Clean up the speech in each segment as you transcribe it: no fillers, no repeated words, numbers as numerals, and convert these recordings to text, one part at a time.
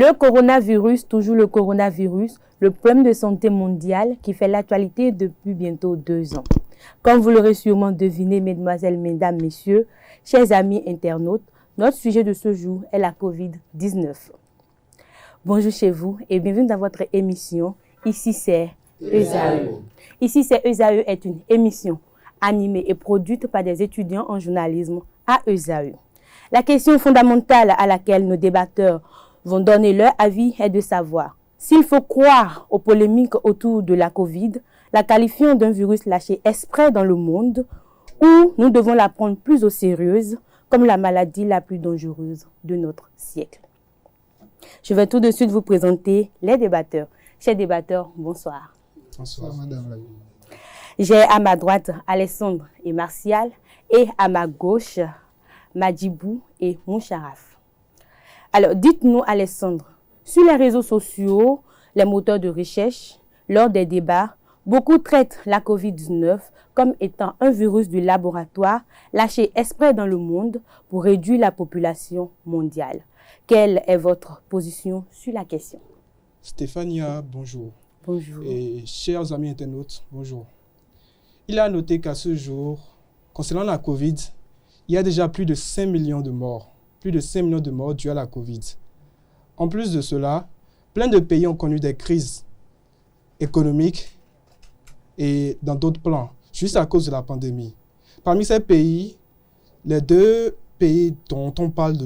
Le coronavirus, toujours le coronavirus, le problème de santé mondial qui fait l'actualité depuis bientôt 2 ans. Comme vous l'aurez sûrement deviné, mesdemoiselles, mesdames, messieurs, chers amis internautes, notre sujet de ce jour est la COVID-19. Bonjour chez vous et bienvenue dans votre émission. Ici c'est ESAE. Ici c'est ESAE est une émission animée et produite par des étudiants en journalisme à ESAE. La question fondamentale à laquelle nos débatteurs vont donner leur avis est de savoir s'il faut croire aux polémiques autour de la Covid, la qualifiant d'un virus lâché exprès dans le monde, ou nous devons la prendre plus au sérieux comme la maladie la plus dangereuse de notre siècle. Je vais tout de suite vous présenter les débatteurs. Chers débatteurs, bonsoir. Bonsoir, madame. J'ai à ma droite Alessandre et Martial et à ma gauche Madjibou et Moucharaf. Alors, dites-nous, Alessandre, sur les réseaux sociaux, les moteurs de recherche, lors des débats, beaucoup traitent la COVID-19 comme étant un virus du laboratoire lâché exprès dans le monde pour réduire la population mondiale. Quelle est votre position sur la question? Stéphania, bonjour. Bonjour. Et chers amis internautes, bonjour. Il a noté qu'à ce jour, concernant la COVID, il y a déjà plus de 5 millions de morts. Plus de 5 millions de morts dues à la COVID. En plus de cela, plein de pays ont connu des crises économiques et dans d'autres plans, juste à cause de la pandémie. Parmi ces pays, les 2 pays dont on parle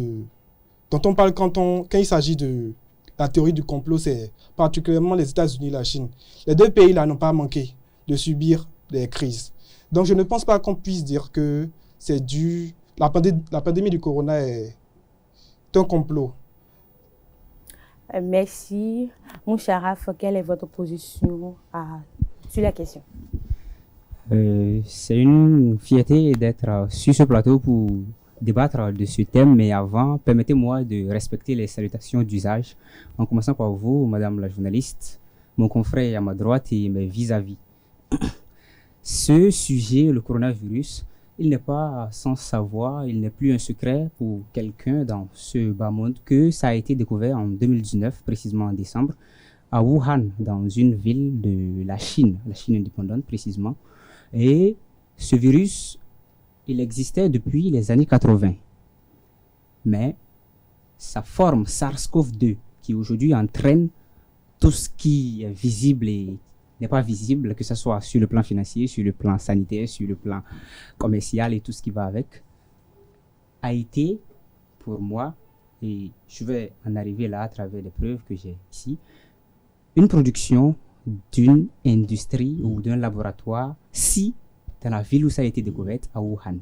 quand il s'agit de la théorie du complot, c'est particulièrement les États-Unis et la Chine. Les 2 pays-là n'ont pas manqué de subir des crises. Donc je ne pense pas qu'on puisse dire que c'est dû... La pandémie du corona est un complot. Merci. Moucharaf, quelle est votre position sur la question? C'est une fierté d'être sur ce plateau pour débattre de ce thème, mais avant, permettez-moi de respecter les salutations d'usage, en commençant par vous, madame la journaliste, mon confrère à ma droite et mes vis-à-vis. Ce sujet, le coronavirus, il n'est pas sans savoir, il n'est plus un secret pour quelqu'un dans ce bas monde que ça a été découvert en 2019, précisément en décembre, à Wuhan, dans une ville de la Chine indépendante précisément. Et ce virus, il existait depuis les années 80. Mais sa forme SARS-CoV-2, qui aujourd'hui entraîne tout ce qui est visible et n'est pas visible, que ce soit sur le plan financier, sur le plan sanitaire, sur le plan commercial et tout ce qui va avec, a été pour moi, et je vais en arriver là à travers les preuves que j'ai ici, une production d'une industrie ou d'un laboratoire dans la ville où ça a été découvert, à Wuhan.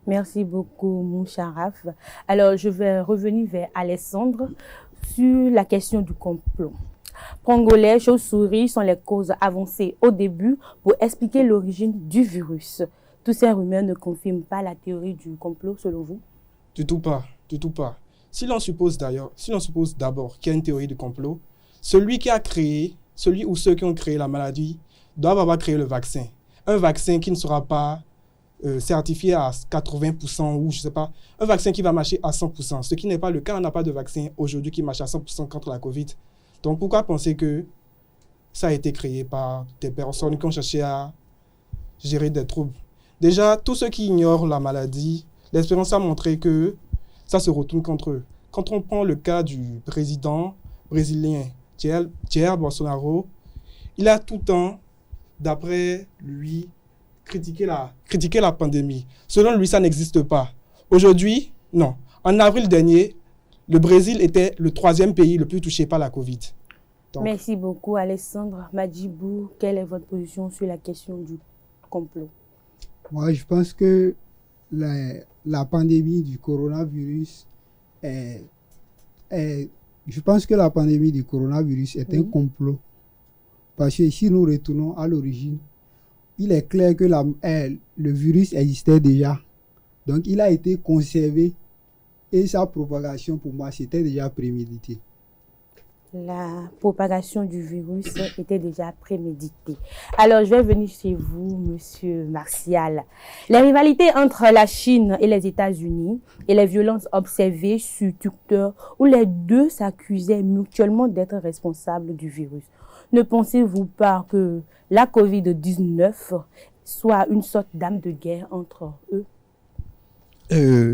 Merci beaucoup, Moucharaf. Alors, je vais revenir vers Alessandre sur la question du complot. Pangolais, chauves-souris sont les causes avancées au début pour expliquer l'origine du virus. Tous ces rumeurs ne confirment pas la théorie du complot, selon vous? Du tout pas. Si l'on suppose d'abord qu'il y a une théorie du complot, celui ou ceux qui ont créé la maladie doivent avoir créé le vaccin. Un vaccin qui ne sera pas certifié à 80% ou je sais pas, un vaccin qui va marcher à 100%, ce qui n'est pas le cas. On n'a pas de vaccin aujourd'hui qui marche à 100% contre la COVID. Donc, pourquoi penser que ça a été créé par des personnes qui ont cherché à gérer des troubles? Déjà, tous ceux qui ignorent la maladie, l'expérience a montré que ça se retourne contre eux. Quand on prend le cas du président brésilien Jair Bolsonaro, il a tout le temps, d'après lui, critiqué la pandémie. Selon lui, ça n'existe pas. Aujourd'hui, non. En avril dernier, le Brésil était le 3e pays le plus touché par la Covid. Donc, merci beaucoup, Alessandre. Madjibou, quelle est votre position sur la question du complot? Moi, je pense que la pandémie du coronavirus est un complot. Parce que si nous retournons à l'origine, il est clair que le virus existait déjà. Donc, il a été conservé. Et sa propagation, pour moi, c'était déjà prémédité. la propagation du virus était déjà préméditée. Alors, je vais venir chez vous, Monsieur Martial. Les rivalités entre la Chine et les États-Unis et les violences observées sur Twitter, où les deux s'accusaient mutuellement d'être responsables du virus. Ne pensez-vous pas que la COVID-19 soit une sorte d'arme de guerre entre eux?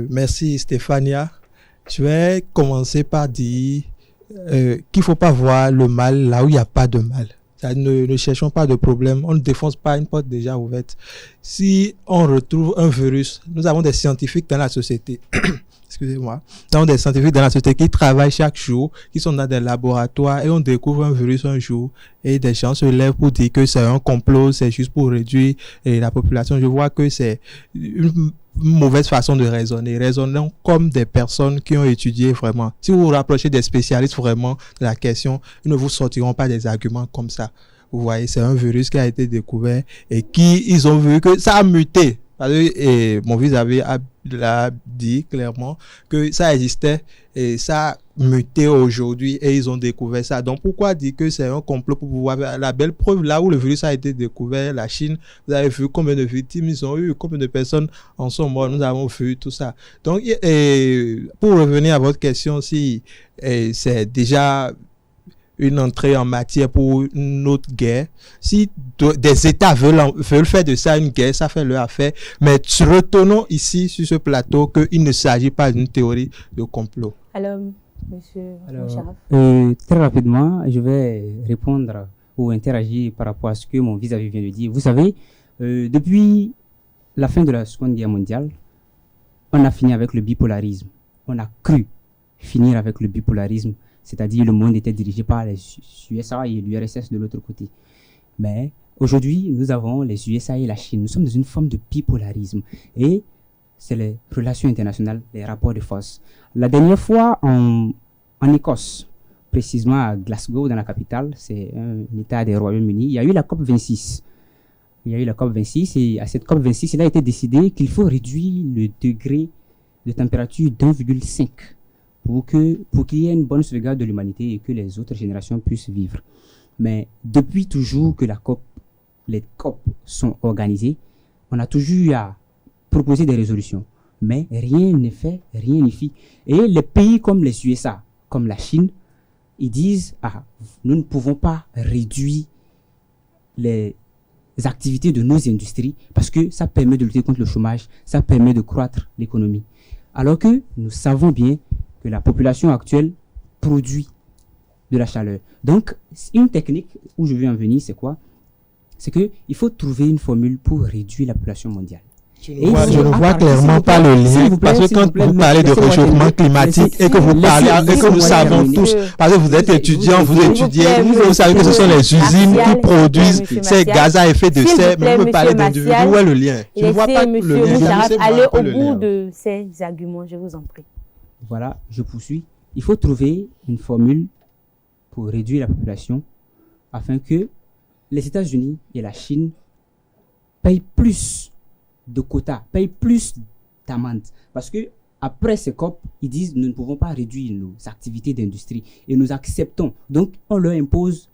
Merci Stéphania. Je vais commencer par dire qu'il ne faut pas voir le mal là où il n'y a pas de mal. Ne cherchons pas de problème, on ne défonce pas une porte déjà ouverte. Si on retrouve un virus, nous avons des scientifiques dans la société, excusez-moi, nous avons des scientifiques dans la société qui travaillent chaque jour, qui sont dans des laboratoires et on découvre un virus un jour et des gens se lèvent pour dire que c'est un complot, c'est juste pour réduire la population. Je vois que c'est une mauvaise façon de raisonner. Raisonnons comme des personnes qui ont étudié vraiment. Si vous vous rapprochez des spécialistes vraiment de la question, ils ne vous sortiront pas des arguments comme ça. Vous voyez, c'est un virus qui a été découvert et ils ont vu que ça a muté. Et mon vis-à-vis a dit clairement que ça existait et ça a muté aujourd'hui et ils ont découvert ça. Donc pourquoi dire que c'est un complot pour pouvoir la belle preuve là où le virus a été découvert, la Chine, vous avez vu combien de victimes ils ont eu, combien de personnes en sont mortes, nous avons vu tout ça. Donc pour revenir à votre question, si c'est déjà une entrée en matière pour une autre guerre. Si des États veulent faire de ça une guerre, ça fait leur affaire. Mais retournons ici sur ce plateau qu'il ne s'agit pas d'une théorie de complot. Alors, monsieur Moucharaf. Très rapidement, je vais répondre ou interagir par rapport à ce que mon vis-à-vis vient de dire. Vous savez, depuis la fin de la Seconde Guerre mondiale, on a fini avec le bipolarisme. On a cru finir avec le bipolarisme. C'est-à-dire le monde était dirigé par les USA et l'URSS de l'autre côté. Mais aujourd'hui, nous avons les USA et la Chine. Nous sommes dans une forme de bipolarisme. Et c'est les relations internationales, les rapports de force. La dernière fois, en Écosse, précisément à Glasgow, dans la capitale, c'est un État des Royaumes-Unis, il y a eu la COP26. Et à cette COP26, il a été décidé qu'il faut réduire le degré de température d'1,5 pour qu'il y ait une bonne sauvegarde de l'humanité et que les autres générations puissent vivre. Mais depuis toujours que les COP sont organisées, on a toujours eu à proposer des résolutions. Mais rien n'est fait, rien n'est fait. Et les pays comme les USA, comme la Chine, ils disent nous ne pouvons pas réduire les activités de nos industries parce que ça permet de lutter contre le chômage, ça permet de croître l'économie. Alors que nous savons bien que la population actuelle produit de la chaleur. Donc, une technique où je veux en venir, c'est quoi? C'est qu'il faut trouver une formule pour réduire la population mondiale. Je ne vois clairement pas le lien, parce que quand vous parlez de réchauffement climatique et que vous parlez, et que nous savons tous, parce que vous êtes étudiants, vous étudiez, vous savez que ce sont les usines qui produisent ces gaz à effet de serre, mais vous me parlez d'individus, où est le lien? Je ne vois pas le lien. Allez au bout de ces arguments, je vous en prie. Voilà, je poursuis. Il faut trouver une formule pour réduire la population afin que les États-Unis et la Chine payent plus de quotas, payent plus d'amendes. Parce que après ces COP, ils disent nous ne pouvons pas réduire nos activités d'industrie et nous acceptons. Donc, on leur impose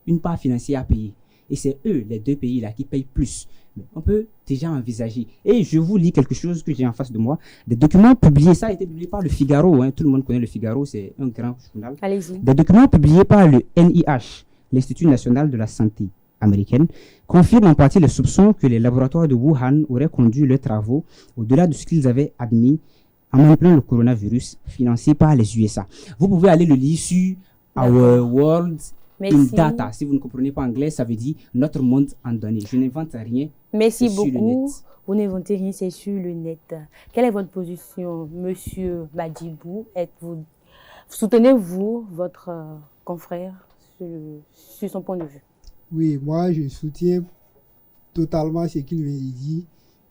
une part financière à payer. Et c'est eux, les deux pays-là, qui payent plus. Mais on peut déjà envisager. Et je vous lis quelque chose que j'ai en face de moi. Des documents publiés, ça a été publié par le Figaro. Tout le monde connaît le Figaro, c'est un grand journal. Allez-y. Des documents publiés par le NIH, l'Institut national de la santé américaine, confirment en partie les soupçons que les laboratoires de Wuhan auraient conduit leurs travaux au-delà de ce qu'ils avaient admis en manipulant le coronavirus financé par les USA. Vous pouvez aller le lire sur Our World in Data. Si vous ne comprenez pas anglais, ça veut dire notre monde en données. Je n'invente rien. Merci beaucoup. Vous n'inventez rien, c'est sur le net. Quelle est votre position, monsieur Badibou? Soutenez-vous votre confrère sur son point de vue? Oui, moi je soutiens totalement ce qu'il vient de dire.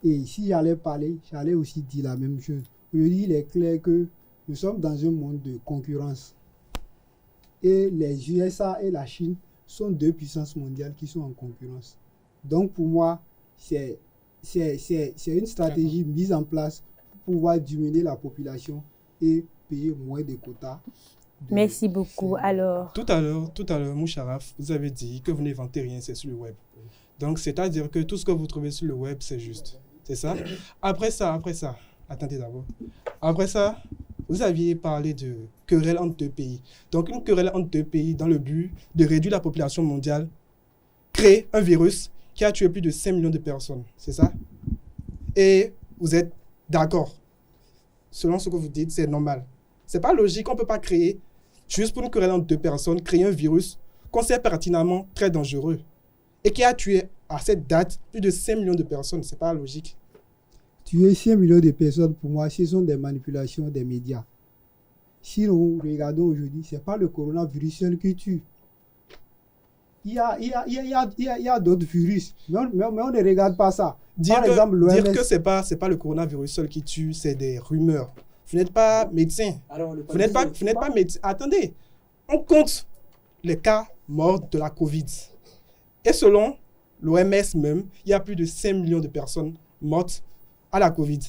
Et si j'allais parler, j'allais aussi dire la même chose. Aujourd'hui, il est clair que nous sommes dans un monde de concurrence. Et les USA et la Chine sont deux puissances mondiales qui sont en concurrence. Donc pour moi, c'est une stratégie mise en place pour pouvoir diminuer la population et payer moins de quotas Merci beaucoup. Alors, Tout à l'heure, Moucharaf, vous avez dit que vous n'inventez rien, c'est sur le web. Donc, c'est-à-dire que tout ce que vous trouvez sur le web, c'est juste. C'est ça? Après ça, attendez d'abord. Après ça, vous aviez parlé de querelle entre deux pays. Donc, une querelle entre deux pays dans le but de réduire la population mondiale, crée un virus qui a tué plus de 5 millions de personnes. C'est ça? Et vous êtes d'accord? Selon ce que vous dites, c'est normal. C'est pas logique, on ne peut pas créer, juste pour une querelle entre deux personnes, créer un virus qu'on sait pertinemment très dangereux et qui a tué à cette date plus de 5 millions de personnes. C'est pas logique. Tuer 5 millions de personnes, pour moi, ce sont des manipulations des médias. Si nous regardons aujourd'hui, ce n'est pas le coronavirus seul qui tue. Il y a d'autres virus, mais on ne regarde pas ça. Dire Par exemple, l'OMS... que ce n'est pas le coronavirus seul qui tue, c'est des rumeurs. Vous n'êtes pas médecin. Vous n'êtes pas médecin. Attendez, on compte les cas morts de la Covid. Et selon l'OMS même, il y a plus de 5 millions de personnes mortes à la Covid.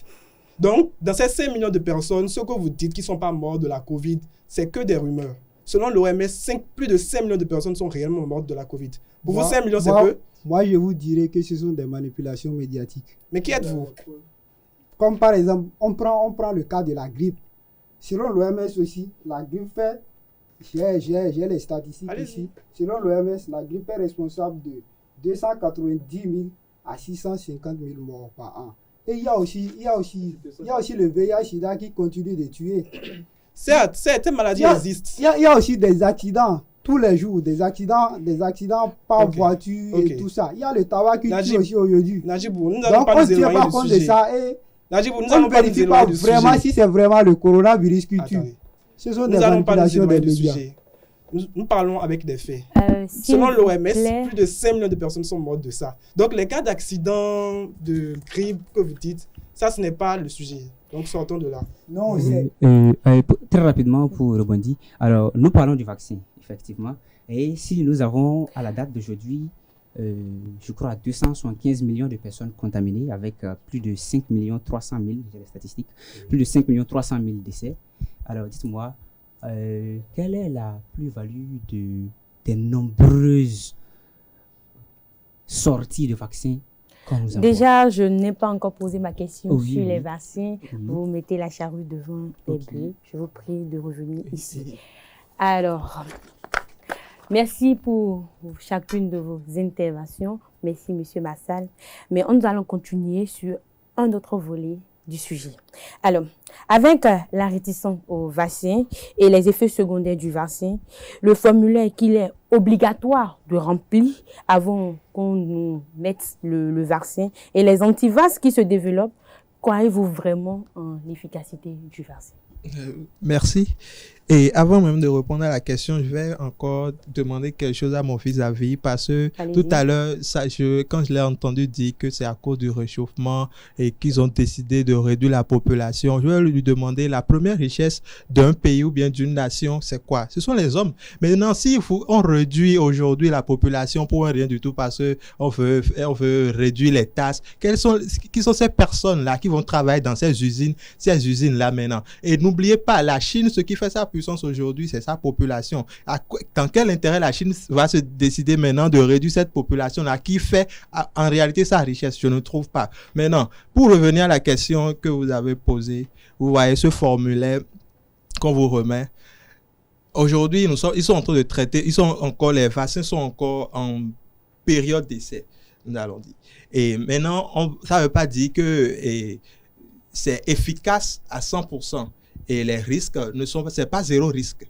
Donc, dans ces 5 millions de personnes, ceux que vous dites qui ne sont pas morts de la Covid, c'est que des rumeurs. Selon l'OMS, plus de 5 millions de personnes sont réellement mortes de la Covid. Pour vous, 5 millions, c'est peu? Moi, je vous dirais que ce sont des manipulations médiatiques. Mais qui êtes-vous? Comme par exemple, on prend le cas de la grippe. Selon l'OMS aussi, la grippe fait... J'ai les statistiques ici. Selon l'OMS, la grippe est responsable de 290 000 à 650 000 morts par an. Et il y a aussi le VIH-Sida qui continue de tuer. Certes, certaines maladies existent. Il y a aussi des accidents tous les jours, des accidents par voiture et tout ça. Il y a le tabac qui tue aussi aujourd'hui. Najibou, nous n'allons pas nous éloigner du sujet. De ça et Najibou, nous on ne vérifie pas vraiment si c'est vraiment le coronavirus qui tue. Ce sont des manipulations des médias. Nous parlons avec des faits. Selon l'OMS, plus de 5 millions de personnes sont mortes de ça. Donc, les cas d'accident, de grippe que vous dites, ça, ce n'est pas le sujet. Donc, sortons de là. Non, très rapidement pour rebondir. Alors, nous parlons du vaccin, effectivement. Et si nous avons, à la date d'aujourd'hui, je crois, 275 millions de personnes contaminées avec plus de 5 300 000, j'ai les statistiques, plus de 5 300 000 décès. Alors, dites-moi, quelle est la plus-value des nombreuses sorties de vaccins qu'on nous envoie? Déjà, je n'ai pas encore posé ma question sur les vaccins. Vous mettez la charrue devant les bœufs. Je vous prie de revenir ici. Alors, merci pour chacune de vos interventions. Merci, Monsieur Massal. Mais nous allons continuer sur un autre volet du sujet. Alors, avec la réticence au vaccin et les effets secondaires du vaccin, le formulaire qu'il est obligatoire de remplir avant qu'on nous mette le vaccin et les antivax qui se développent, croyez-vous vraiment en l'efficacité du vaccin? Merci. Et avant même de répondre à la question, je vais encore demander quelque chose à mon vis-à-vis parce que tout à l'heure, quand je l'ai entendu dire que c'est à cause du réchauffement et qu'ils ont décidé de réduire la population, je vais lui demander la première richesse d'un pays ou bien d'une nation, c'est quoi? Ce sont les hommes. Maintenant, si on réduit aujourd'hui la population pour rien du tout parce qu'on veut réduire les tasses, qui sont ces personnes-là qui vont travailler dans ces usines-là maintenant? Et n'oubliez pas, la Chine, ce qui fait sa puissance aujourd'hui, c'est sa population. Dans quel intérêt la Chine va se décider maintenant de réduire cette population-là qui fait en réalité sa richesse? Je ne trouve pas. Maintenant, pour revenir à la question que vous avez posée, vous voyez ce formulaire qu'on vous remet. Aujourd'hui, ils sont en train de traiter, les vaccins sont encore en période d'essai, nous allons dire. Et maintenant, ça ne veut pas dire que c'est efficace à 100%. Et les risques c'est pas zéro risque.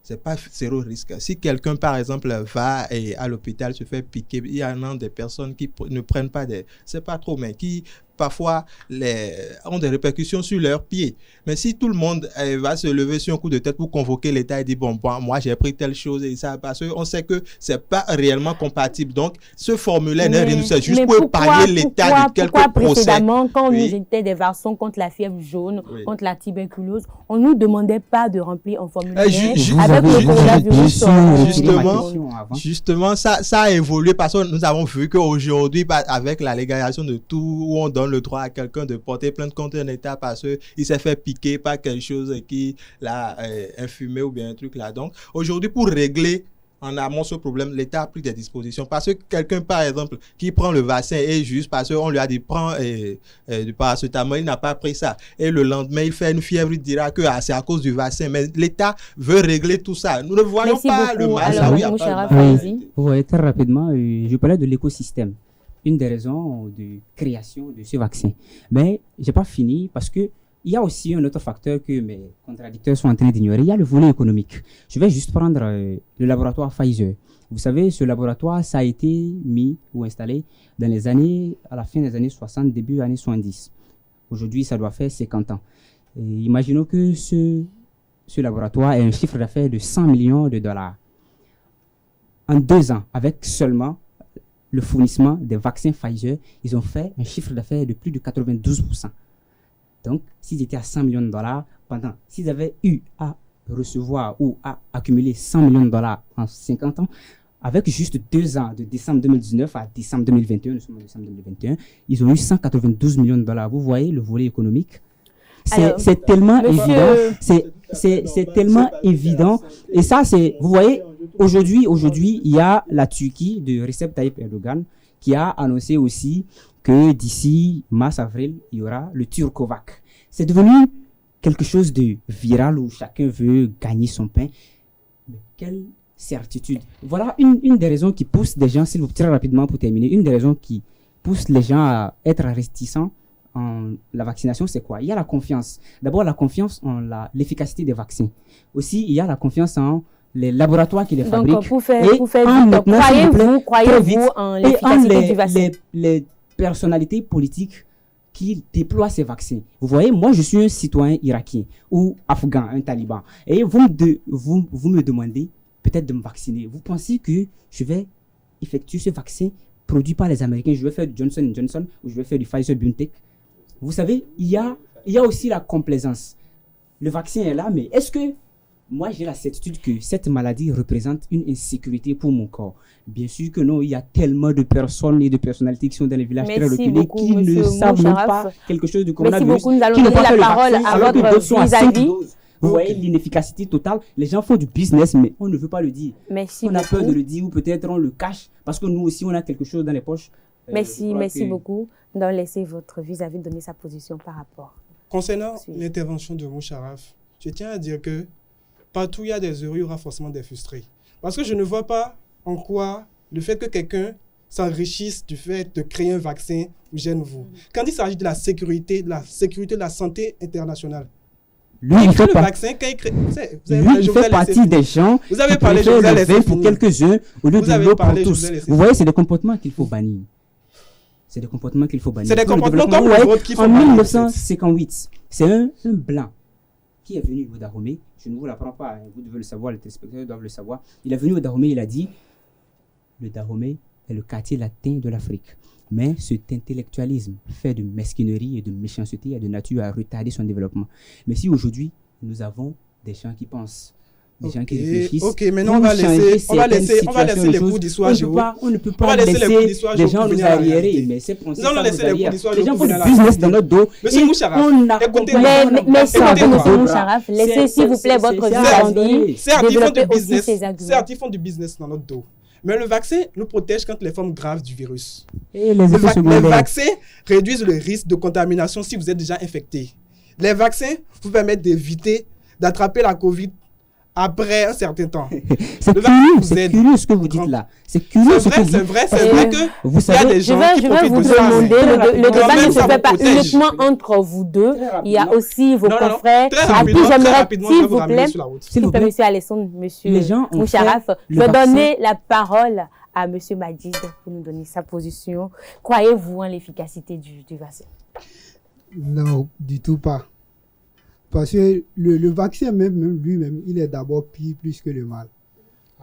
C'est pas zéro risque. Si quelqu'un, par exemple, va à l'hôpital, se fait piquer, il y en a des personnes qui ne prennent pas c'est pas trop, mais qui parfois ont des répercussions sur leurs pieds. Mais si tout le monde va se lever sur un coup de tête pour convoquer l'État et dire bon, moi j'ai pris telle chose et ça, parce qu'on sait que c'est pas réellement compatible. Donc, ce formulaire n'est rien, c'est juste pour épargner l'État de quelques procès. Précédemement, quand on nous jetait des vaccins contre la fièvre jaune, contre la tuberculose, on ne nous demandait pas de remplir un formulaire avec le coronavirus. Justement, ça a évolué parce que nous avons vu qu'aujourd'hui, avec la légalisation de tout, où on donne donne le droit à quelqu'un de porter plainte contre un État parce qu'il s'est fait piquer par quelque chose qui l'a infumé ou bien un truc là. Donc, aujourd'hui, pour régler en amont ce problème, l'État a pris des dispositions. Parce que quelqu'un, par exemple, qui prend le vaccin et juste parce qu'on lui a dit prends du paracétamol, il n'a pas pris ça. Et le lendemain, il fait une fièvre, il dira que c'est à cause du vaccin. Mais l'État veut régler tout ça. Nous ne voyons pas le mal. Vous voyez, très rapidement, je parlais de l'écosystème. Une des raisons de création de ce vaccin. Mais je n'ai pas fini parce que il y a aussi un autre facteur que mes contradicteurs sont en train d'ignorer. Il y a le volet économique. Je vais juste prendre le laboratoire Pfizer. Vous savez, ce laboratoire, ça a été mis ou installé dans les années, à la fin des années 60, début des années 70. Aujourd'hui, ça doit faire 50 ans. Et imaginons que ce laboratoire ait un chiffre d'affaires de 100 millions de dollars. En 2 ans, avec seulement le fournissement des vaccins Pfizer, ils ont fait un chiffre d'affaires de plus de 92%. Donc, s'ils étaient à 100 millions de dollars, s'ils avaient eu à recevoir ou à accumuler 100 millions de dollars en 50 ans, avec juste 2 ans, de décembre 2019 à décembre 2021, nous sommes en décembre 2021, ils ont eu 192 millions de dollars. Vous voyez le volet économique? C'est tellement évident. C'est tellement évident. Et ça, vous voyez, aujourd'hui, il y a la Turquie de Recep Tayyip Erdogan qui a annoncé aussi que d'ici mars-avril, il y aura le Turcovac. C'est devenu quelque chose de viral où chacun veut gagner son pain. Mais quelle certitude. Voilà une des raisons qui pousse des gens, s'il vous plaît, très rapidement pour terminer, une des raisons qui pousse les gens à être réticents en la vaccination, c'est quoi? Il y a la confiance. D'abord, la confiance en l'efficacité des vaccins. Aussi, il y a la confiance en les laboratoires qui les fabriquent. Donc, pour faire croyez-vous en l'efficacité du vaccin? Les personnalités politiques qui déploient ces vaccins. Vous voyez, moi, je suis un citoyen irakien ou afghan, un taliban. Et vous me demandez peut-être de me vacciner. Vous pensez que je vais effectuer ce vaccin produit par les Américains? Je vais faire du Johnson & Johnson ou je vais faire du Pfizer-BioNTech? Vous savez, il y a aussi la complaisance. Le vaccin est là, mais est-ce que moi, j'ai la certitude que cette maladie représente une insécurité pour mon corps? Bien sûr que non, il y a tellement de personnes et de personnalités qui sont dans les villages très reculés qui ne savent même pas quelque chose du coronavirus. Merci beaucoup. Nous allons donner la parole à votre vis-à-vis. Vous voyez l'inefficacité totale. Les gens font du business, mais on ne veut pas le dire. Merci on a peur de le dire ou peut-être on le cache parce que nous aussi, on a quelque chose dans les poches. Merci beaucoup. Nous allons laisser votre vis-à-vis donner sa position par rapport. Concernant l'intervention de Moucharaf, je tiens à dire que partout où il y a des heureux, il y aura forcément des frustrés. Parce que je ne vois pas en quoi le fait que quelqu'un s'enrichisse du fait de créer un vaccin vous gêne vous. Quand il s'agit de la sécurité de la santé internationale, lui, il fait partie des gens qui préfèrent le vin pour quelques-uns au lieu de l'eau pour tous. Vous voyez, c'est des comportements qu'il faut bannir. C'est des comportements qu'il faut bannir. C'est des comportements comme le vôtre qu'il faut bannir. En 1958, c'est un blanc qui est venu au Dahomey. Je ne vous l'apprends pas, hein, vous devez le savoir, les téléspectateurs doivent le savoir. Il est venu au Dahomey, il a dit le Dahomey est le quartier latin de l'Afrique. Mais cet intellectualisme fait de mesquinerie et de méchanceté est de nature à retarder son développement. Mais si aujourd'hui, nous avons des gens qui pensent, des gens qui réfléchissent... Ok, maintenant on va laisser les cours d'histoire. On ne peut pas laisser les gens nous arriérer. Mais c'est pour ça les gens font du business dans notre dos. Monsieur Moucharaf, merci beaucoup, monsieur Moucharaf. Laissez s'il vous plaît votre vis-à-vis développer aussi ses arguments. Certes, ils font du business dans notre dos. Mais le vaccin nous protège contre les formes graves du virus. Et les effets secondaires. Les vaccins réduisent le risque de contamination si vous êtes déjà infecté. Les vaccins vous permettent d'éviter d'attraper la COVID après un certain temps. C'est curieux ce que vous dites là. C'est curieux ce que vous dites. C'est vrai que vous savez, il y a des gens qui profitent de ça. Le débat ne se fait pas uniquement entre vous deux. Il y a aussi vos confrères à qui j'aimerais, s'il vous plaît, monsieur Alessandre, monsieur Moucharaf, je vais donner la parole à monsieur Majid pour nous donner sa position. Croyez-vous en l'efficacité du vaccin? Non, du tout pas. Parce que le vaccin même lui-même, il est d'abord pire plus que le mal.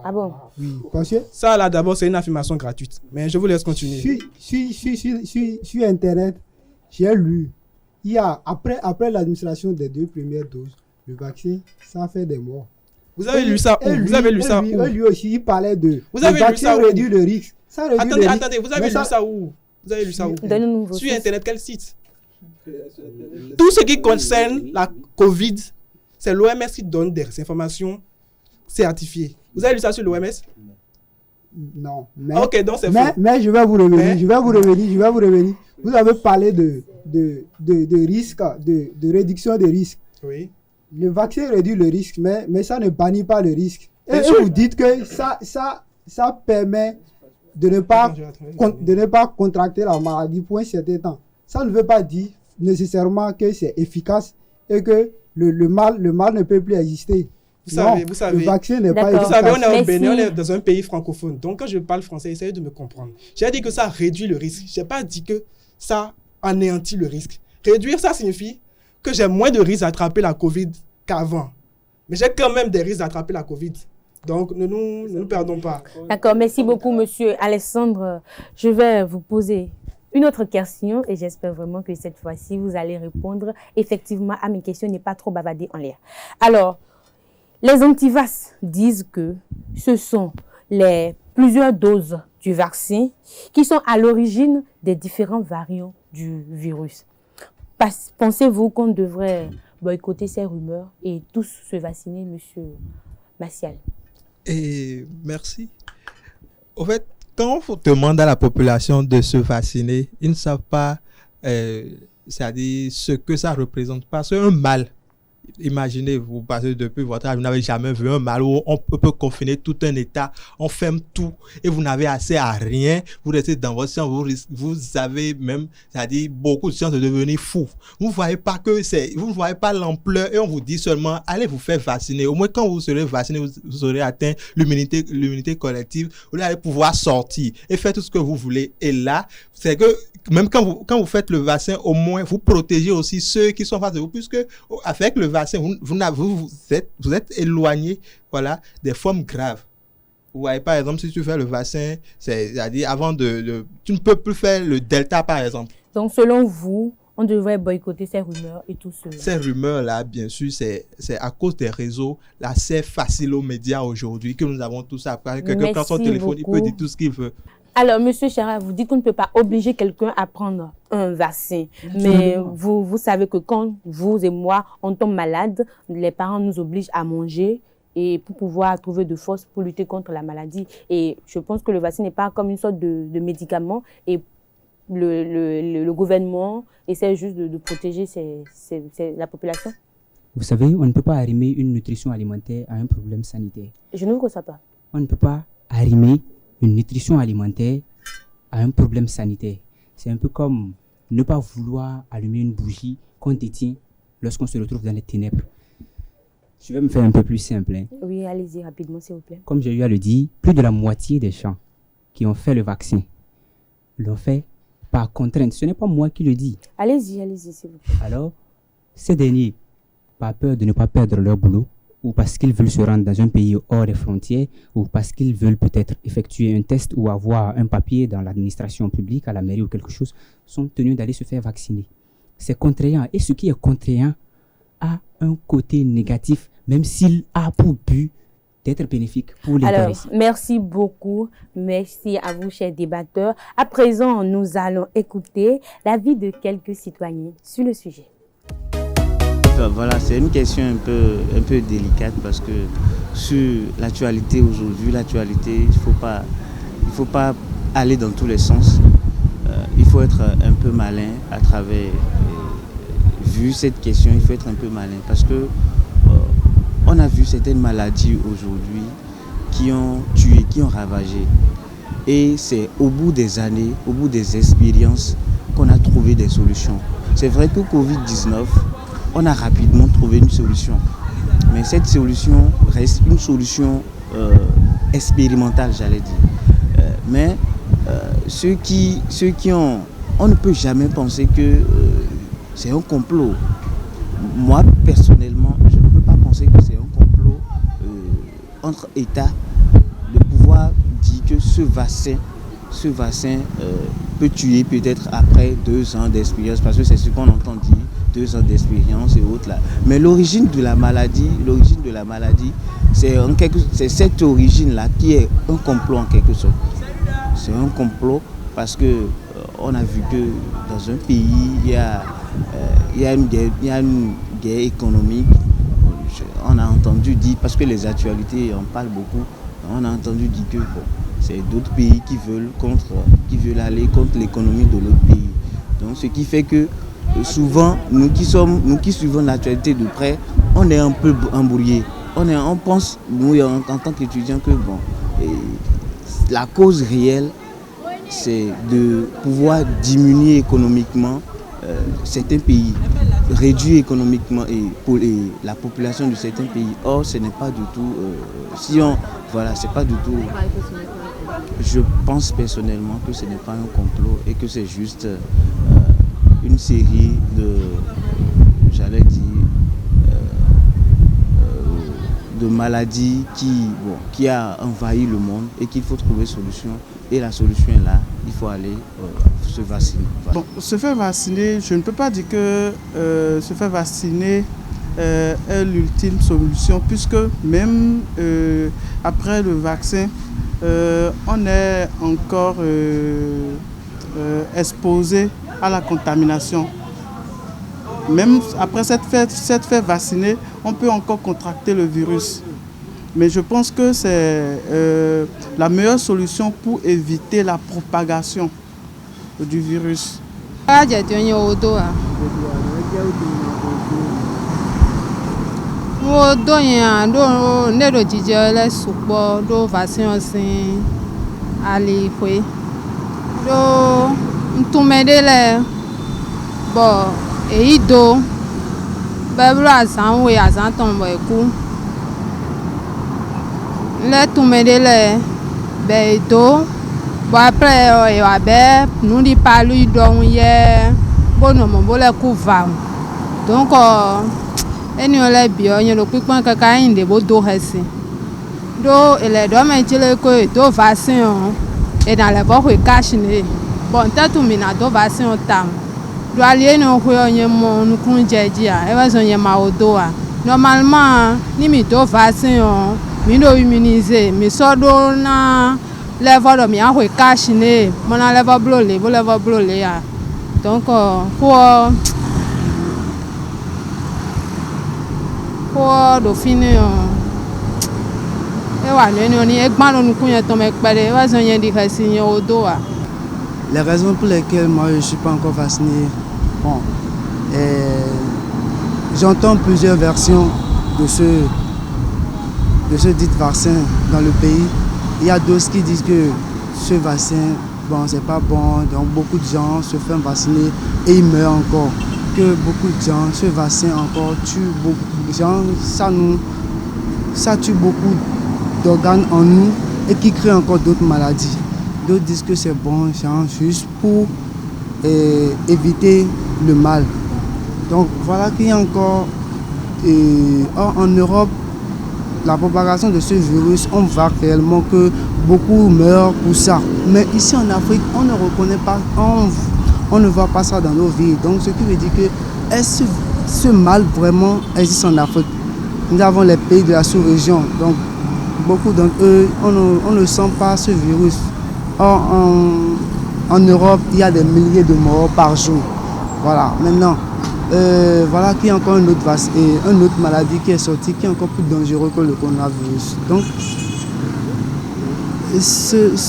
Ah bon? Oui, parce que... Ça là d'abord c'est une affirmation gratuite. Mais je vous laisse continuer. Sur Internet, j'ai lu, il y a, après l'administration des 2 premières doses, le vaccin, ça fait des morts. Vous avez lu ça où? Vous avez lu ça où? Lui aussi, il parlait de... Vous avez lu ça où? Réduit le risque. Attendez, vous avez lu ça où? Vous avez lu ça où? Donnez-nous vos Sur sources. Internet, quel site? Tout ce qui concerne la Covid, c'est l'OMS qui donne des informations certifiées. Vous avez lu ça sur l'OMS? Non. Mais, Ok, donc c'est faux. mais je vais vous revenir. Mais- Je vais vous revenir. Vous avez parlé de risque, de réduction des risques. Oui. Le vaccin réduit le risque, mais ça ne bannit pas le risque. Bien Et sûr. vous dites que ça permet de ne pas contracter la maladie pour un certain temps. Ça ne veut pas dire nécessairement que c'est efficace et que le mal ne peut plus exister. Vous Non, savez. le vaccin n'est pas D'accord. Vous savez, on est Mais au Bénin, si- on est dans un pays francophone. Donc, quand je parle français, essayez de me comprendre. J'ai dit que ça réduit le risque. Je n'ai pas dit que ça anéantit le risque. Réduire, ça signifie que j'ai moins de risques d'attraper la Covid qu'avant. Mais j'ai quand même des risques d'attraper la Covid. Donc, ne nous perdons pas. D'accord, merci beaucoup, monsieur Alessandre. Je vais vous poser une autre question et j'espère vraiment que cette fois-ci, vous allez répondre effectivement à mes questions, n'est pas trop bavardé en l'air. Alors, les antivas disent que ce sont les plusieurs doses du vaccin qui sont à l'origine des différents variants du virus. Pensez-vous qu'on devrait boycotter ces rumeurs et tous se vacciner, monsieur Maciel? Et merci. Au fait, quand on demande à la population de se vacciner, ils ne savent pas, c'est-à-dire ce que ça représente. Parce qu'un mal, imaginez-vous, parce que depuis votre âge, vous n'avez jamais vu un mal où on peut confiner tout un État, on ferme tout et vous n'avez accès à rien, vous restez dans votre science, vous avez même, c'est-à-dire beaucoup de chances de devenir fou. Vous ne voyez pas vous ne voyez pas l'ampleur et on vous dit seulement, allez vous faire vacciner. Au moins, quand vous serez vacciné, vous aurez atteint l'immunité collective, vous allez pouvoir sortir et faire tout ce que vous voulez. Et là, c'est que même quand vous faites le vaccin, au moins, vous protégez aussi ceux qui sont face de vous, puisque avec le vaccin, vous êtes éloigné, voilà, des formes graves. Vous voyez, par exemple, si tu fais le vaccin, c'est-à-dire tu ne peux plus faire le Delta, par exemple. Donc, selon vous, on devrait boycotter ces rumeurs et tout cela. Ces rumeurs-là, bien sûr, c'est à cause des réseaux, l'accès facile aux médias aujourd'hui, que nous avons tout ça. Quelqu'un prend son téléphone, il peut dire tout ce qu'il veut. Alors, monsieur Chara, vous dites qu'on ne peut pas obliger quelqu'un à prendre un vaccin. Mais vous savez que quand vous et moi, on tombe malade, les parents nous obligent à manger et pour pouvoir trouver de force pour lutter contre la maladie. Et je pense que le vaccin n'est pas comme une sorte de médicament. Et le gouvernement essaie juste de protéger la population. Vous savez, on ne peut pas arrimer une nutrition alimentaire à un problème sanitaire. Je ne vous reçois pas. On ne peut pas arrimer une nutrition alimentaire à un problème sanitaire. C'est un peu comme ne pas vouloir allumer une bougie qu'on détient lorsqu'on se retrouve dans les ténèbres. Je vais me faire un peu plus simple. Oui, allez-y rapidement, s'il vous plaît. Comme j'ai eu à le dire, plus de la moitié des gens qui ont fait le vaccin l'ont fait par contrainte. Ce n'est pas moi qui le dis. Allez-y, s'il vous plaît. Alors, ces derniers, par peur de ne pas perdre leur boulot, ou parce qu'ils veulent se rendre dans un pays hors des frontières, ou parce qu'ils veulent peut-être effectuer un test ou avoir un papier dans l'administration publique, à la mairie ou quelque chose, sont tenus d'aller se faire vacciner. C'est contraignant. Et ce qui est contraignant a un côté négatif, même s'il a pour but d'être bénéfique pour les Alors, touristes. merci beaucoup. Merci à vous, chers débatteurs. À présent, nous allons écouter l'avis de quelques citoyens sur le sujet. Voilà, c'est une question un peu délicate parce que sur l'actualité aujourd'hui, il faut pas aller dans tous les sens. Il faut être un peu malin à travers, vu cette question, il faut être un peu malin parce que on a vu certaines maladies aujourd'hui qui ont tué, qui ont ravagé. Et c'est au bout des années, au bout des expériences qu'on a trouvé des solutions. C'est vrai que Covid-19, on a rapidement trouvé une solution. Mais cette solution reste une solution expérimentale, j'allais dire. Mais ceux qui ont... On ne peut jamais penser que c'est un complot. Moi, personnellement, je ne peux pas penser que c'est un complot entre États de pouvoir dire que ce vaccin peut tuer peut-être après 2 ans d'expérience, parce que c'est ce qu'on entend dire. 2 ans d'expérience et autres là. Mais l'origine de la maladie, c'est cette origine-là qui est un complot en quelque sorte. C'est un complot parce que on a vu que dans un pays, il y a une guerre économique. On a entendu dire, parce que les actualités en parlent beaucoup, on a entendu dire que bon, c'est d'autres pays qui veulent aller contre l'économie de l'autre pays. Donc ce qui fait que souvent, nous qui suivons l'actualité de près, on est un peu embrouillés. On pense, nous en tant qu'étudiants, que bon, la cause réelle, c'est de pouvoir diminuer économiquement certains pays, réduire économiquement la population de certains pays. Or, ce n'est pas du tout. C'est pas du tout. Je pense personnellement que ce n'est pas un complot et que c'est juste une série de maladies qui a envahi le monde et qu'il faut trouver solution. Et la solution est là, il faut aller se vacciner. Bon, se faire vacciner, je ne peux pas dire que se faire vacciner est l'ultime solution, puisque même après le vaccin, on est encore exposé à la contamination. Même après s'être fait vacciner, on peut encore contracter le virus. Mais je pense que c'est la meilleure solution pour éviter la propagation du virus. Èyí do bẹ́ẹ̀rù àzánwó àzántọ̀nbọ̀ ẹ̀kú lẹ́tùmẹ̀dẹ́lẹ̀ bẹ́ẹ̀ do bọ́ après ẹ̀wà bẹ́ẹ̀ nùdí palu ìdọ̀hún yẹ bónùmọ̀ bólẹ̀ kú va donc ẹni ọ̀lẹ́ bí ọ yẹn ló pípọ́n kankan yìí ndé bó do ẹ̀sìn do ẹlẹ́dọ́mẹ̀tìlẹ̀ kó ètò vaccin ọ̀ ẹ̀dàlẹ́bọ̀ kó káṣí ní bọ̀ ntẹ́tùmínà do vaccin ọ̀ tàm. Normalement, ni mi do vaccin, mi do immuniser, mi so do na level de mi a hwe cash ne, mon a level blole ya. Donc pour do fini e wa ni egban lo nukun yen ton me pere, e wa so yen di kasi yen odo a. Les raisons pour lesquelles moi je ne suis pas encore vacciné, bon, j'entends plusieurs versions de ce dit vaccin dans le pays. Il y a d'autres qui disent que ce vaccin, bon, c'est pas bon, donc beaucoup de gens se font vacciner et ils meurent encore. Que beaucoup de gens, ce vaccin encore tue beaucoup de gens, ça tue beaucoup d'organes en nous et qui crée encore d'autres maladies. D'autres disent que c'est bon, juste pour éviter le mal. Donc voilà qu'il y a encore, en Europe, la propagation de ce virus, on voit réellement que beaucoup meurent pour ça. Mais ici en Afrique, on ne reconnaît pas, on ne voit pas ça dans nos vies. Donc ce qui veut dire que ce mal vraiment existe en Afrique. Nous avons les pays de la sous-région, donc beaucoup d'entre eux, on ne sent pas ce virus. Or, en Europe, il y a des milliers de morts par jour. Voilà, maintenant, voilà qu'il y a encore une autre maladie qui est sortie, qui est encore plus dangereuse que le coronavirus. Donc, sur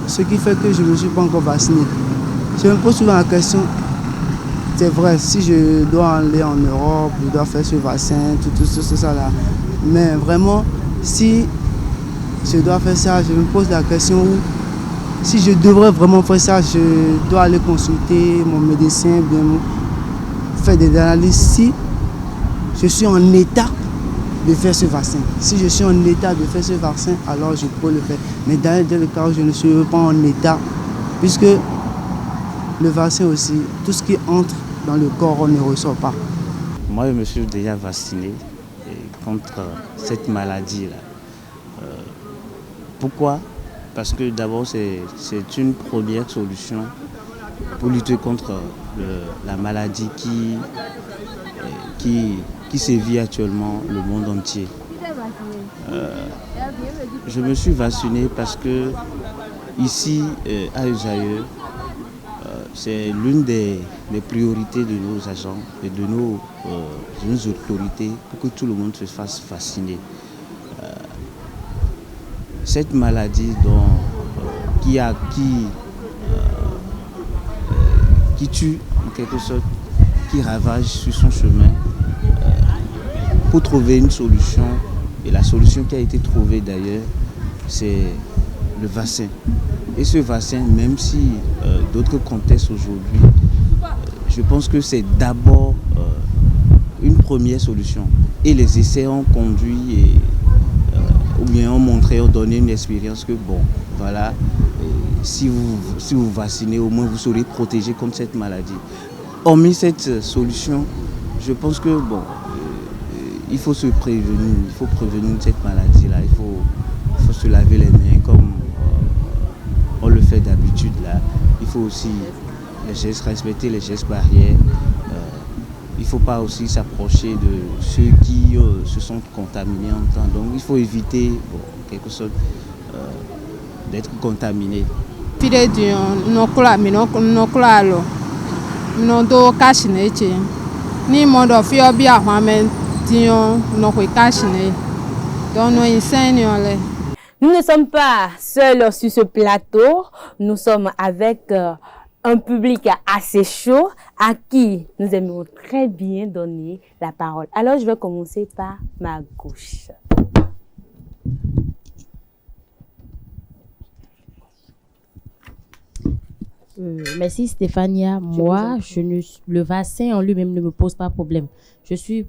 ce qui fait que je ne me suis pas encore vacciné. Je me pose souvent la question, c'est vrai, si je dois aller en Europe, je dois faire ce vaccin, tout ça là. Mais vraiment, si je dois faire ça, je me pose la question où, si je devrais vraiment faire ça, je dois aller consulter mon médecin, bien faire des analyses. Si je suis en état de faire ce vaccin, si je suis en état de faire ce vaccin, alors je peux le faire. Mais dans le cas où je ne suis pas en état, puisque le vaccin aussi, tout ce qui entre dans le corps, on ne ressort pas. Moi, je me suis déjà vacciné contre cette maladie-là. Pourquoi ? Parce que d'abord, c'est une première solution pour lutter contre la maladie qui sévit actuellement le monde entier. Je me suis vacciné parce que ici, à Usaïe, c'est l'une des priorités de nos agents et de nos autorités pour que tout le monde se fasse vacciner. Cette maladie qui tue en quelque sorte, qui ravage sur son chemin, pour trouver une solution, et la solution qui a été trouvée d'ailleurs, c'est le vaccin. Et ce vaccin, même si d'autres contestent aujourd'hui, je pense que c'est d'abord une première solution. Et les essais ont conduit ou bien ont montré, ont donné une expérience que bon, voilà, si vous vaccinez, au moins vous serez protégé contre cette maladie. Hormis cette solution, je pense que bon, il faut se prévenir, il faut prévenir cette maladie-là, il faut se laver les mains comme on le fait d'habitude là. Il faut aussi respecter les gestes barrières. Il ne faut pas aussi s'approcher de ceux qui se sont contaminés en temps. Donc il faut éviter, en quelque sorte, d'être contaminé. Nous ne sommes pas seuls sur ce plateau, nous sommes avec un public assez chaud à qui nous aimerions très bien donner la parole. Alors, je vais commencer par ma gauche. Merci Stéphania. Moi, le vaccin en lui-même ne me pose pas problème. Je suis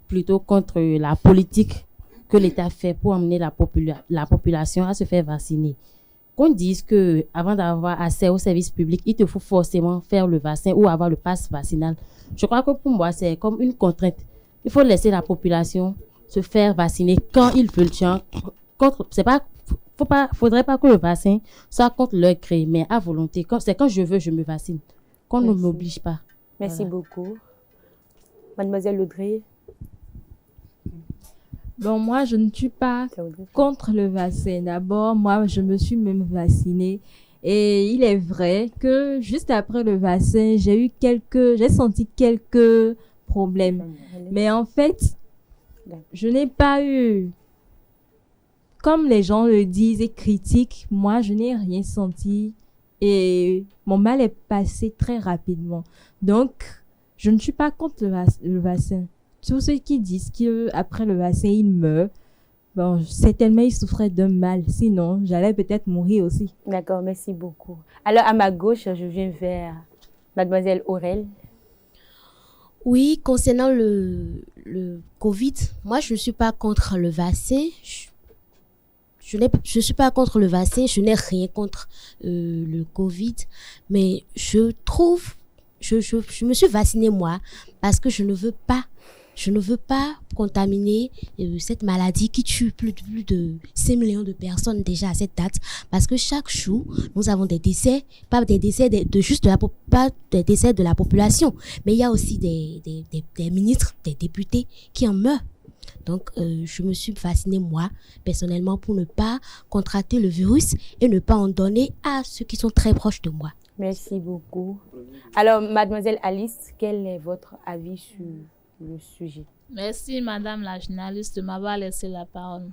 plutôt contre la politique que l'État fait pour amener la population à se faire vacciner. Qu'on dise que avant d'avoir accès au service public, il te faut forcément faire le vaccin ou avoir le pass vaccinal. Je crois que pour moi, c'est comme une contrainte. Il faut laisser la population se faire vacciner quand ils veulent. Faudrait pas que le vaccin soit contre leur gré, mais à volonté. C'est quand je veux, je me vaccine. Qu'on ne m'oblige pas. Merci beaucoup. Mademoiselle Audrey. Bon, moi, je ne suis pas contre le vaccin. D'abord, moi, je me suis même vaccinée. Et il est vrai que juste après le vaccin, j'ai senti quelques problèmes. Mais en fait, je n'ai pas eu, comme les gens le disent et critiquent, moi, je n'ai rien senti. Et mon mal est passé très rapidement. Donc, je ne suis pas contre le vaccin. Tous ceux qui disent qu'après le vaccin, ils meurent, bon, certainement, ils souffraient d'un mal. Sinon, j'allais peut-être mourir aussi. D'accord, merci beaucoup. Alors, à ma gauche, je viens vers Mademoiselle Aurel. Oui, concernant le Covid, moi, je ne suis pas contre le vaccin. Je ne suis pas contre le vaccin, je n'ai rien contre le Covid. Mais je me suis vaccinée, moi, parce que je ne veux pas contaminer cette maladie qui tue plus de 6 millions de personnes déjà à cette date. Parce que chaque jour, nous avons des décès, pas des décès pas des décès de la population, mais il y a aussi des ministres, des députés qui en meurent. Donc, je me suis vaccinée, moi, personnellement, pour ne pas contracter le virus et ne pas en donner à ceux qui sont très proches de moi. Merci beaucoup. Alors, Mademoiselle Alice, quel est votre avis sur le sujet? Merci, Madame la journaliste, de m'avoir laissé la parole.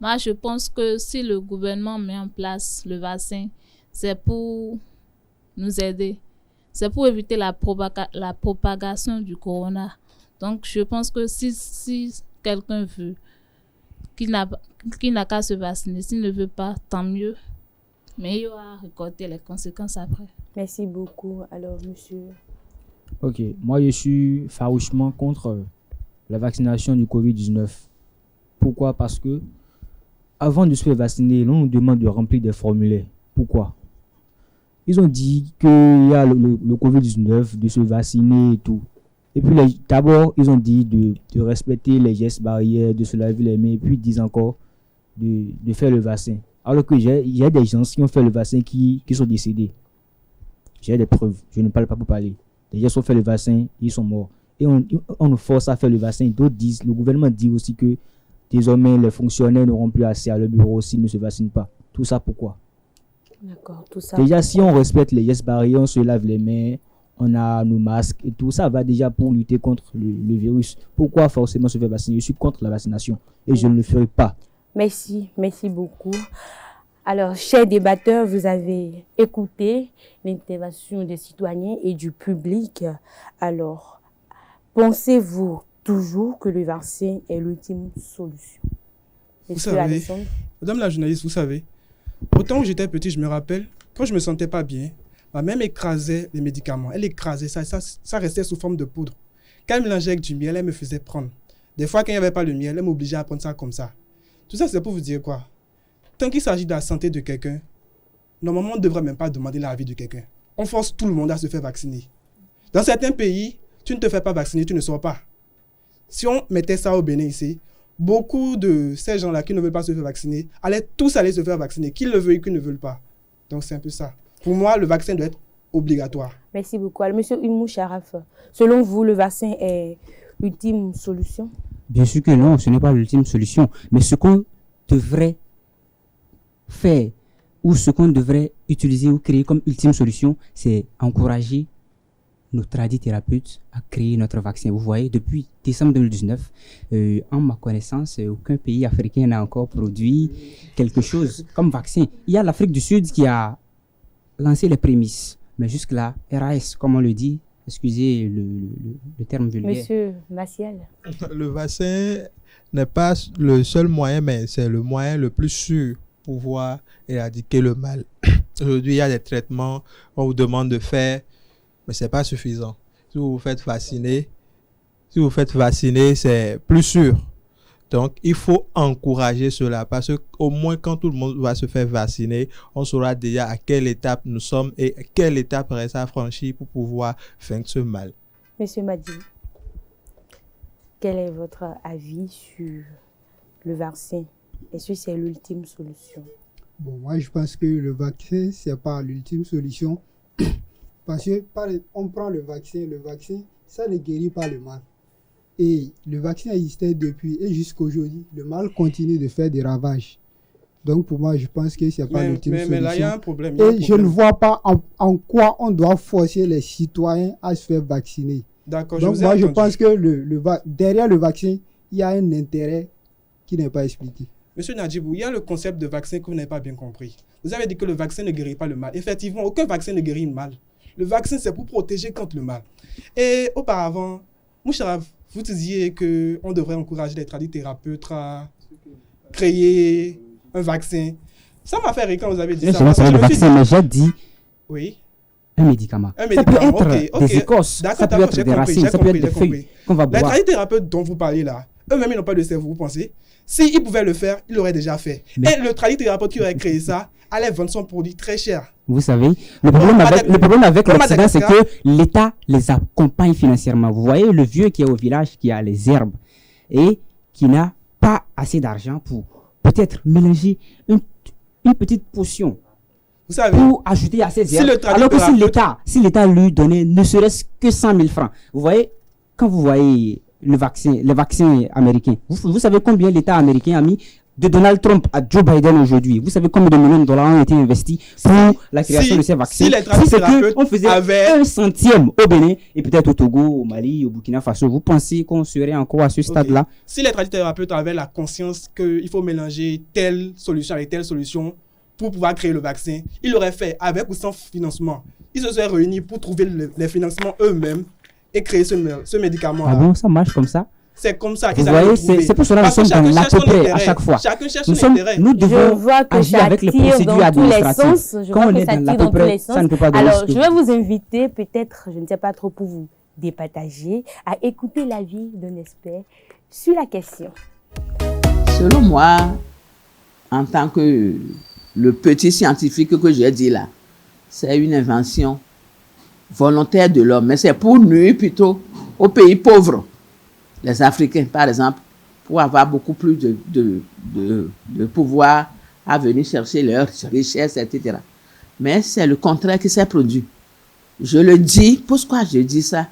Moi, je pense que si le gouvernement met en place le vaccin, c'est pour nous aider. C'est pour éviter la propagation du corona. Donc, je pense que si quelqu'un veut, qu'il n'a qu'à se vacciner. S'il ne veut pas, tant mieux. Mais il va récolter les conséquences après. Merci beaucoup. Alors, monsieur. Ok, moi je suis farouchement contre la vaccination du Covid-19. Pourquoi? Parce que avant de se faire vacciner, l'on nous demande de remplir des formulaires. Pourquoi? Ils ont dit qu'il y a le Covid-19, de se vacciner et tout. Et puis d'abord, ils ont dit de respecter les gestes barrières, de se laver les mains, et puis ils disent encore de faire le vaccin. Alors que il y a des gens qui ont fait le vaccin qui sont décédés. J'ai des preuves, je ne parle pas pour parler. Les gens qui ont fait le vaccin, ils sont morts. Et on nous force à faire le vaccin. D'autres disent, le gouvernement dit aussi que désormais les fonctionnaires n'auront plus accès à leur bureau s'ils ne se vaccinent pas. Tout ça pourquoi? D'accord, tout ça. Déjà, si on respecte les gestes barrières, on se lave les mains, on a nos masques et tout ça va déjà pour lutter contre le virus. Pourquoi forcément se faire vacciner? Je suis contre la vaccination et je ne le ferai pas. Merci beaucoup. Alors, chers débatteurs, vous avez écouté l'intervention des citoyens et du public. Alors, pensez-vous toujours que le vaccin est l'ultime solution? Vous savez, madame la journaliste, vous savez, autant que j'étais petit, je me rappelle, quand je me sentais pas bien, ma mère écrasait les médicaments. Elle écrasait ça restait sous forme de poudre. Quand elle mélangeait avec du miel, elle me faisait prendre. Des fois, quand il n'y avait pas le miel, elle m'obligeait à prendre ça comme ça. Tout ça, c'est pour vous dire quoi? Tant qu'il s'agit de la santé de quelqu'un, normalement, on ne devrait même pas demander l'avis de quelqu'un. On force tout le monde à se faire vacciner. Dans certains pays, tu ne te fais pas vacciner, tu ne sors pas. Si on mettait ça au Bénin ici, beaucoup de ces gens-là qui ne veulent pas se faire vacciner allaient tous aller se faire vacciner, qu'ils le veuillent, qu'ils ne veulent pas. Donc, c'est un peu ça. Pour moi, le vaccin doit être obligatoire. Merci beaucoup. Alors, Monsieur Oumou Sharaf, selon vous, le vaccin est l'ultime solution? Bien sûr que non, ce n'est pas l'ultime solution. Mais ce qu'on devrait faire ou ce qu'on devrait utiliser ou créer comme ultime solution, c'est encourager nos tradithérapeutes à créer notre vaccin. Vous voyez, depuis décembre 2019, en ma connaissance, aucun pays africain n'a encore produit quelque chose comme vaccin. Il y a l'Afrique du Sud qui a lancé les prémices, mais jusque-là, RAS, comme on le dit, excusez le terme vulgaire. Monsieur Maciel. Le vaccin n'est pas le seul moyen, mais c'est le moyen le plus sûr pour pouvoir éradiquer le mal. Aujourd'hui, il y a des traitements qu'on vous demande de faire, mais ce n'est pas suffisant. Si vous vous faites vacciner, c'est plus sûr. Donc, il faut encourager cela parce qu'au moins, quand tout le monde va se faire vacciner, on saura déjà à quelle étape nous sommes et quelle étape reste à franchir pour pouvoir vaincre ce mal. Monsieur Madi, quel est votre avis sur le vaccin? Est-ce que c'est l'ultime solution? Bon, moi, je pense que le vaccin, ce n'est pas l'ultime solution. Parce que on prend le vaccin, ça ne guérit pas le mal. Et le vaccin existait depuis et jusqu'aujourd'hui. Le mal continue de faire des ravages. Donc pour moi, je pense que ce n'est pas l'ultime solution. Mais là, il y a un problème. Et je ne vois pas en quoi on doit forcer les citoyens à se faire vacciner. D'accord, donc moi, je pense que derrière le vaccin, il y a un intérêt qui n'est pas expliqué. Monsieur Nadjibou, il y a le concept de vaccin que vous n'avez pas bien compris. Vous avez dit que le vaccin ne guérit pas le mal. Effectivement, aucun vaccin ne guérit le mal. Le vaccin, c'est pour protéger contre le mal. Et auparavant, Moucharaf, vous disiez qu'on devrait encourager les tradithérapeutes à créer un vaccin. Ça m'a fait rire quand vous avez dit ça. Je le vaccin, mais j'ai dit oui. Un médicament. Ça peut être des écorces, ça peut être des racines, ça peut être des feuilles qu'on va boire. Les tradithérapeutes dont vous parlez là, eux-mêmes, ils n'ont pas de cerveau, vous pensez? S'ils pouvaient le faire, ils l'auraient déjà fait. Et le tradithérapeute qui aurait créé ça allait vendre son produit très cher. Vous savez, le problème avec l'Occident, c'est que l'État les accompagne financièrement. Vous voyez le vieux qui est au village, qui a les herbes et qui n'a pas assez d'argent pour peut-être mélanger une petite potion. Vous savez, pour ajouter à ces herbes. Alors que si l'État lui donnait ne serait-ce que 100 000 francs. Vous voyez, quand vous voyez le vaccin américain, vous savez combien l'État américain a mis de Donald Trump à Joe Biden aujourd'hui. Vous savez combien de millions de dollars ont été investis pour la création de ces vaccins. Si c'est qu'on faisait 1 centième au Bénin et peut-être au Togo, au Mali, au Burkina Faso, vous pensez qu'on serait encore à ce stade-là? Si les tradithérapeutes avaient la conscience qu'il faut mélanger telle solution avec telle solution pour pouvoir créer le vaccin, ils l'auraient fait avec ou sans financement. Ils se seraient réunis pour trouver les financements eux-mêmes et créer ce médicament-là. Ah bon, ça marche comme ça? C'est comme ça qu'ils avaient trouvé. C'est pour cela que nous sommes dans l'à peu près à chaque fois. Nous devons agir avec les procédures administratives. Quand on est dans l'à peu près, ça ne peut pas donner. Alors, je vais vous inviter, peut-être, je ne sais pas trop pour vous départager, à écouter l'avis d'un expert sur la question. Selon moi, en tant que le petit scientifique que j'ai dit là, c'est une invention volontaire de l'homme, mais c'est pour nuire plutôt aux pays pauvres. Les Africains, par exemple, pour avoir beaucoup plus de pouvoir à venir chercher leurs richesses, etc. Mais c'est le contraire qui s'est produit. Je le dis, pourquoi je dis ça?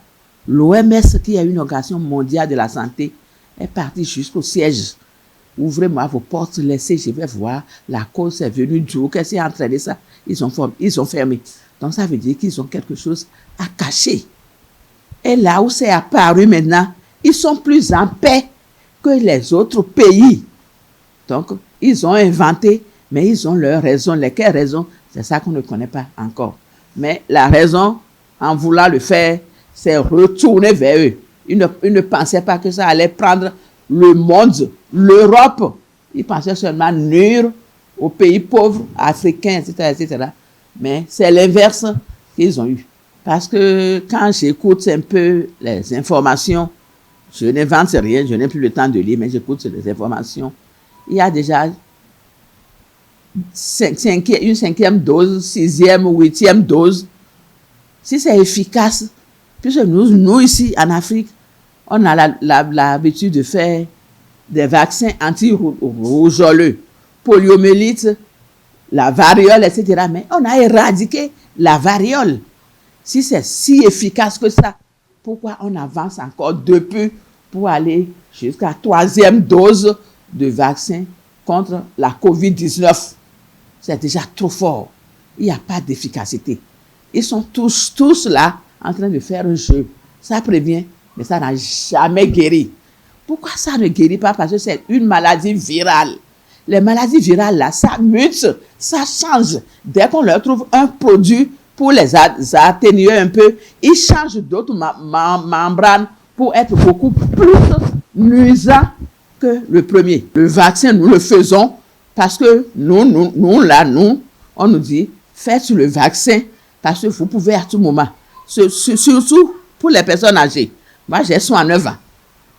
L'OMS, qui est une organisation mondiale de la santé, est partie jusqu'au siège. Ouvrez-moi vos portes, laissez, je vais voir. La cause est venue d'où? Qu'est-ce qui a entraîné ça? ils ont fermé. Donc ça veut dire qu'ils ont quelque chose à cacher. Et là où c'est apparu maintenant, ils sont plus en paix que les autres pays. Donc, ils ont inventé, mais ils ont leurs raisons. Lesquelles raisons? C'est ça qu'on ne connaît pas encore. Mais la raison, en voulant le faire, c'est retourner vers eux. Ils ne pensaient pas que ça allait prendre le monde, l'Europe. Ils pensaient seulement nuire aux pays pauvres, africains, etc., etc. Mais c'est l'inverse qu'ils ont eu. Parce que quand j'écoute un peu les informations, je n'invente rien, je n'ai plus le temps de lire, mais j'écoute les informations. Il y a déjà une 5e dose, 6e, 8e dose. Si c'est efficace, puisque nous ici en Afrique, on a l'habitude de faire des vaccins anti-rougeoleux, poliomyélite, la variole, etc. Mais on a éradiqué la variole. Si c'est si efficace que ça, pourquoi on avance encore depuis pour aller jusqu'à 3e dose de vaccin contre la COVID-19? C'est déjà trop fort. Il n'y a pas d'efficacité. Ils sont tous là en train de faire un jeu. Ça prévient, mais ça n'a jamais guéri. Pourquoi ça ne guérit pas? Parce que c'est une maladie virale. Les maladies virales, là, ça mute, ça change. Dès qu'on leur trouve un produit pour les atténuer un peu, ils changent d'autres membranes pour être beaucoup plus nuisants que le premier. Le vaccin, nous le faisons parce que nous, on nous dit, faites le vaccin parce que vous pouvez à tout moment. Surtout pour les personnes âgées. Moi, j'ai 69 ans.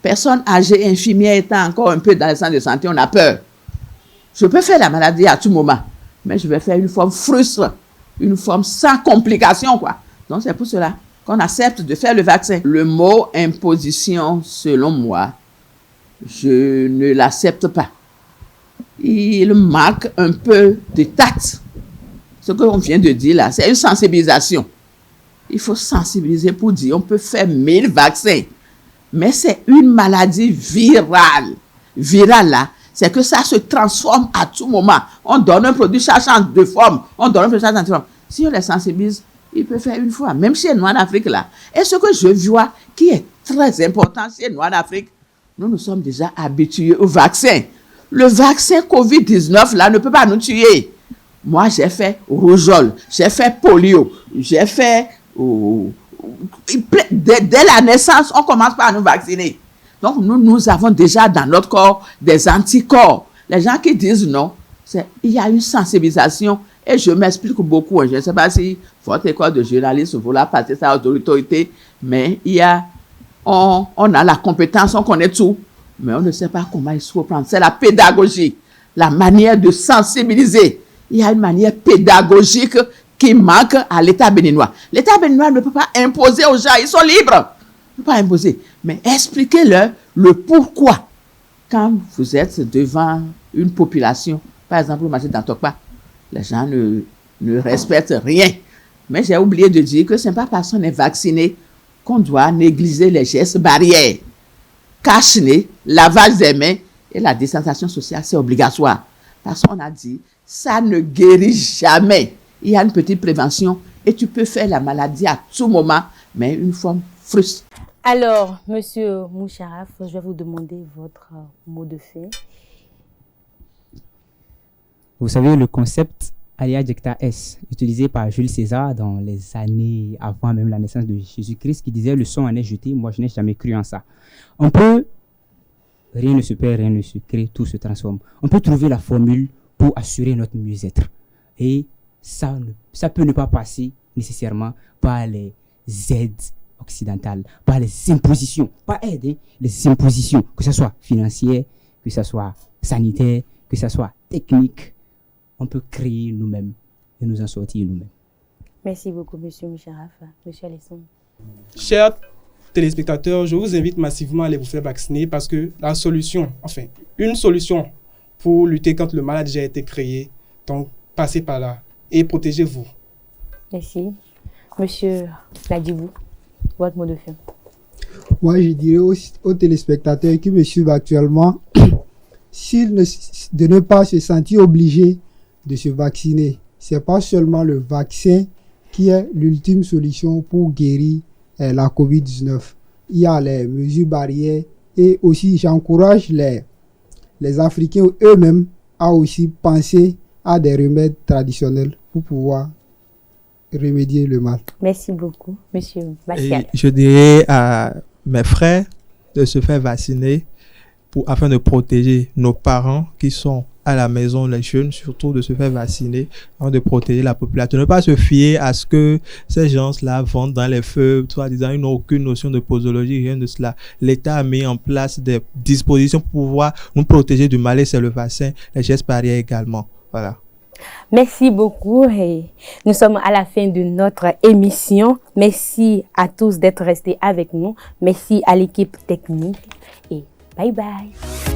Personnes âgées, infirmières étant encore un peu dans les centres de santé, on a peur. Je peux faire la maladie à tout moment, mais je vais faire une forme frustre, une forme sans complication, quoi. Donc, c'est pour cela qu'on accepte de faire le vaccin. Le mot imposition, selon moi, je ne l'accepte pas. Il manque un peu de tact. Ce qu'on vient de dire là, c'est une sensibilisation. Il faut sensibiliser pour dire on peut faire 1000 vaccins, mais c'est une maladie virale. Virale là, c'est que ça se transforme à tout moment. On donne un produit, ça change de forme. On donne un produit, ça change de forme. Si on les sensibilise, il peut faire une fois, même chez nous en Afrique là. Et ce que je vois qui est très important chez nous en Afrique, nous sommes déjà habitués au vaccin. Le vaccin Covid-19 là ne peut pas nous tuer. Moi, j'ai fait rougeole, j'ai fait polio, j'ai fait... Dès la naissance, on commence par nous vacciner. Donc, nous avons déjà dans notre corps des anticorps. Les gens qui disent non, il y a une sensibilisation. Et je m'explique beaucoup. Je ne sais pas si votre école de journalisme vous l'a passé ça aux autorités, mais on a la compétence, on connaît tout, mais on ne sait pas comment il faut prendre. C'est la pédagogie, la manière de sensibiliser. Il y a une manière pédagogique qui manque à l'État béninois. L'État béninois ne peut pas imposer aux gens, ils sont libres. Il ne peut pas imposer, mais expliquez-leur le pourquoi. Quand vous êtes devant une population, par exemple au marché d'Antokpa, les gens ne respectent rien. Mais j'ai oublié de dire que ce n'est pas parce qu'on est vacciné qu'on doit négliger les gestes barrières. Cache-nez, lavage des mains et la distanciation sociale, c'est obligatoire. Parce qu'on a dit, ça ne guérit jamais. Il y a une petite prévention et tu peux faire la maladie à tout moment, mais une forme frustre. Alors, Monsieur Moucharaf, je vais vous demander votre mot de fin. Vous savez, le concept alia jecta est, utilisé par Jules César dans les années avant même la naissance de Jésus-Christ, qui disait « le sang en est jeté », moi je n'ai jamais cru en ça. On peut, rien ne se perd, rien ne se crée, tout se transforme. On peut trouver la formule pour assurer notre mieux-être. Et ça peut ne pas passer nécessairement par les aides occidentales, par les impositions, pas aides, hein, les impositions, que ce soit financières, que ce soit sanitaires, que ce soit techniques. On peut créer nous-mêmes et nous en sortir nous-mêmes. Merci beaucoup, Monsieur Moucharaf. Monsieur Alessandre. Chers téléspectateurs, je vous invite massivement à aller vous faire vacciner parce que la solution, enfin, une solution pour lutter contre le mal a déjà été créée. Donc, passez par là et protégez-vous. Merci. Monsieur Ladibou, votre mot de fin. Moi, je dirais aux téléspectateurs qui me suivent actuellement, de ne pas se sentir obligé de se vacciner. c'est pas seulement le vaccin qui est l'ultime solution pour guérir la COVID-19. Il y a les mesures barrières et aussi j'encourage les Africains eux-mêmes à aussi penser à des remèdes traditionnels pour pouvoir remédier le mal. Merci beaucoup, Monsieur Bastial. Et je dirais à mes frères de se faire vacciner afin de protéger nos parents qui sont à la maison, les jeunes, surtout de se faire vacciner afin de protéger la population. Ne pas se fier à ce que ces gens-là vendent dans les feux, soi-disant, ils n'ont aucune notion de posologie, rien de cela. L'État a mis en place des dispositions pour pouvoir nous protéger du mal et c'est le vaccin, les gestes barrières également. Voilà. Merci beaucoup et nous sommes à la fin de notre émission. Merci à tous d'être restés avec nous. Merci à l'équipe technique et bye bye.